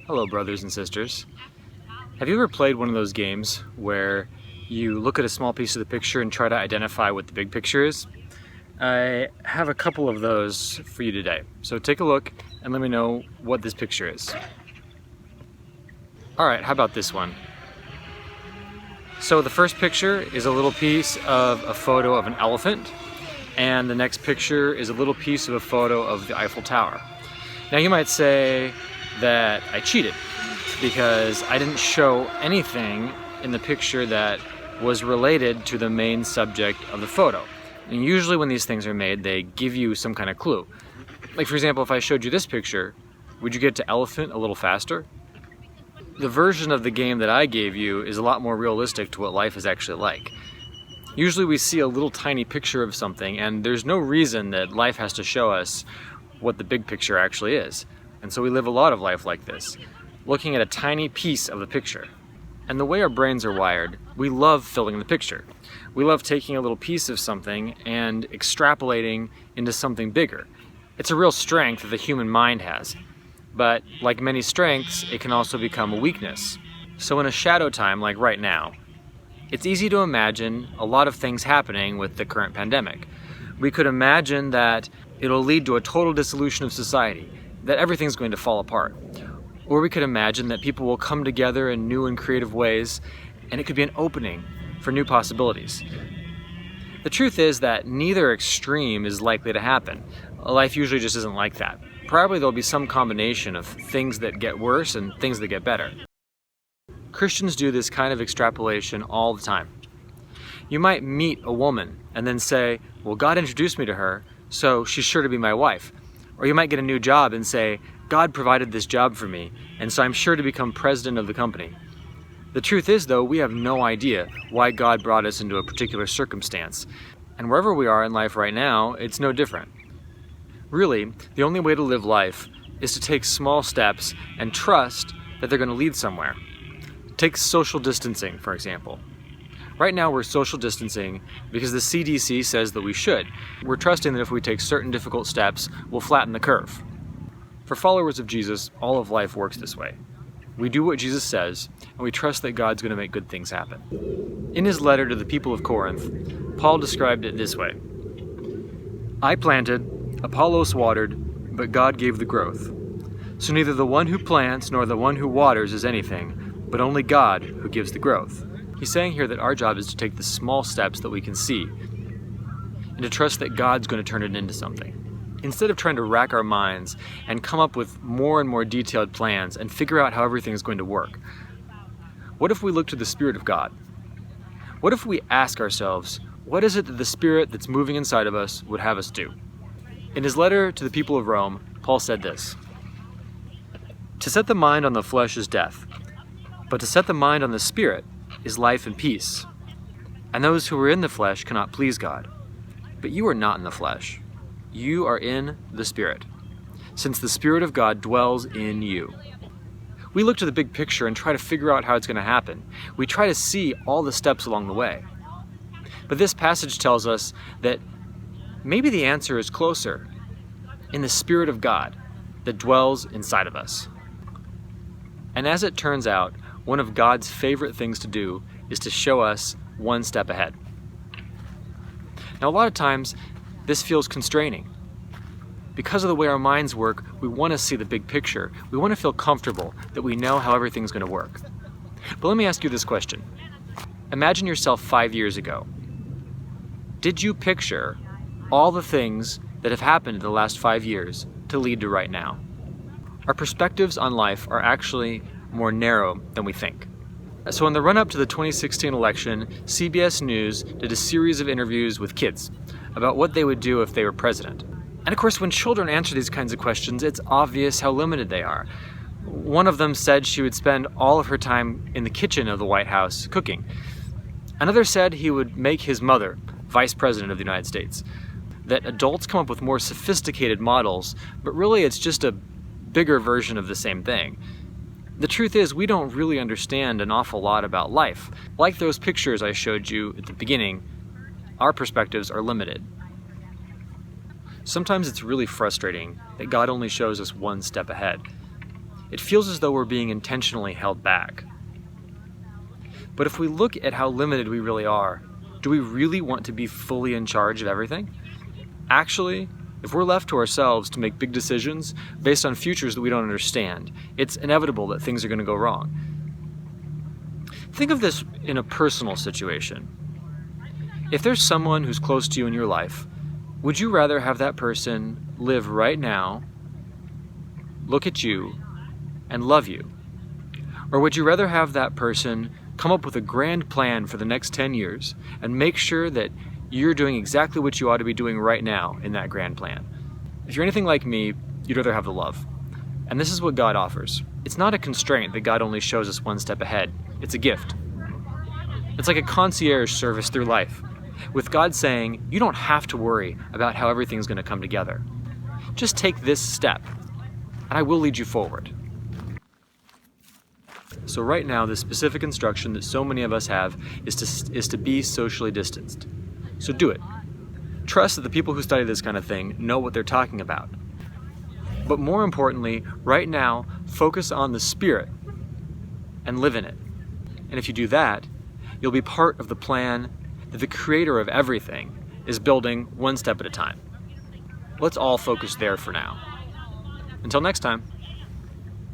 Hello, brothers and sisters. Have you ever played one of those games where you look at a small piece of the picture and try to identify what the big picture is? I have a couple of those for you today. So take a look and let me know what this picture is. Alright, how about this one? So the first picture is a little piece of a photo of an elephant, and the next picture is a little piece of a photo of the Eiffel Tower. Now you might say that I cheated because I didn't show anything in the picture that was related to the main subject of the photo. And usually when these things are made, they give you some kind of clue. Like for example, if I showed you this picture, would you get to elephant a little faster? The version of the game that I gave you is a lot more realistic to what life is actually like. Usually we see a little tiny picture of something, and there's no reason that life has to show us what the big picture actually is. And so we live a lot of life like this, looking at a tiny piece of the picture. And the way our brains are wired, we love filling the picture. We love taking a little piece of something and extrapolating into something bigger. It's a real strength that the human mind has. But like many strengths, it can also become a weakness. So in a shadow time like right now, it's easy to imagine a lot of things happening with the current pandemic. We could imagine that it'll lead to a total dissolution of society, that everything's going to fall apart. Or we could imagine that people will come together in new and creative ways, and it could be an opening for new possibilities. The truth is that neither extreme is likely to happen. Life usually just isn't like that. Probably there'll be some combination of things that get worse and things that get better. Christians do this kind of extrapolation all the time. You might meet a woman and then say, well, God introduced me to her, so she's sure to be my wife. Or you might get a new job and say, God provided this job for me, and so I'm sure to become president of the company. The truth is, though, we have no idea why God brought us into a particular circumstance. And wherever we are in life right now, it's no different. Really, the only way to live life is to take small steps and trust that they're going to lead somewhere. Take social distancing, for example. Right now we're social distancing because the CDC says that we should. We're trusting that if we take certain difficult steps, we'll flatten the curve. For followers of Jesus, all of life works this way. We do what Jesus says, and we trust that God's going to make good things happen. In his letter to the people of Corinth, Paul described it this way: I planted, Apollos watered, but God gave the growth. So neither the one who plants nor the one who waters is anything, but only God who gives the growth. He's saying here that our job is to take the small steps that we can see and to trust that God's going to turn it into something. Instead of trying to rack our minds and come up with more and more detailed plans and figure out how everything is going to work, what if we look to the Spirit of God? What if we ask ourselves, what is it that the Spirit that's moving inside of us would have us do? In his letter to the people of Rome, Paul said this: To set the mind on the flesh is death, but to set the mind on the Spirit is life and peace. And those who are in the flesh cannot please God. But you are not in the flesh. You are in the Spirit, since the Spirit of God dwells in you. We look to the big picture and try to figure out how it's going to happen. We try to see all the steps along the way. But this passage tells us that maybe the answer is closer, in the Spirit of God that dwells inside of us. And as it turns out, one of God's favorite things to do is to show us one step ahead. Now, a lot of times, this feels constraining. Because of the way our minds work, we want to see the big picture. We want to feel comfortable that we know how everything's going to work. But let me ask you this question. Imagine yourself 5 years ago. Did you picture all the things that have happened in the last 5 years to lead to right now? Our perspectives on life are actually more narrow than we think. So in the run-up to the 2016 election, CBS News did a series of interviews with kids about what they would do if they were president. And of course, when children answer these kinds of questions, it's obvious how limited they are. One of them said she would spend all of her time in the kitchen of the White House cooking. Another said he would make his mother vice president of the United States. That adults come up with more sophisticated models, but really it's just a bigger version of the same thing. The truth is, we don't really understand an awful lot about life. Like those pictures I showed you at the beginning, our perspectives are limited. Sometimes it's really frustrating that God only shows us one step ahead. It feels as though we're being intentionally held back. But if we look at how limited we really are, do we really want to be fully in charge of everything? Actually, if we're left to ourselves to make big decisions based on futures that we don't understand, it's inevitable that things are going to go wrong. Think of this in a personal situation. If there's someone who's close to you in your life, would you rather have that person live right now, look at you, and love you? Or would you rather have that person come up with a grand plan for the next 10 years and make sure that you're doing exactly what you ought to be doing right now in that grand plan? If you're anything like me, you'd rather have the love. And this is what God offers. It's not a constraint that God only shows us one step ahead. It's a gift. It's like a concierge service through life, with God saying, you don't have to worry about how everything's going to come together. Just take this step, and I will lead you forward. So right now, the specific instruction that so many of us have is to be socially distanced. So do it. Trust that the people who study this kind of thing know what they're talking about. But more importantly, right now, focus on the Spirit and live in it. And if you do that, you'll be part of the plan that the Creator of everything is building one step at a time. Let's all focus there for now. Until next time.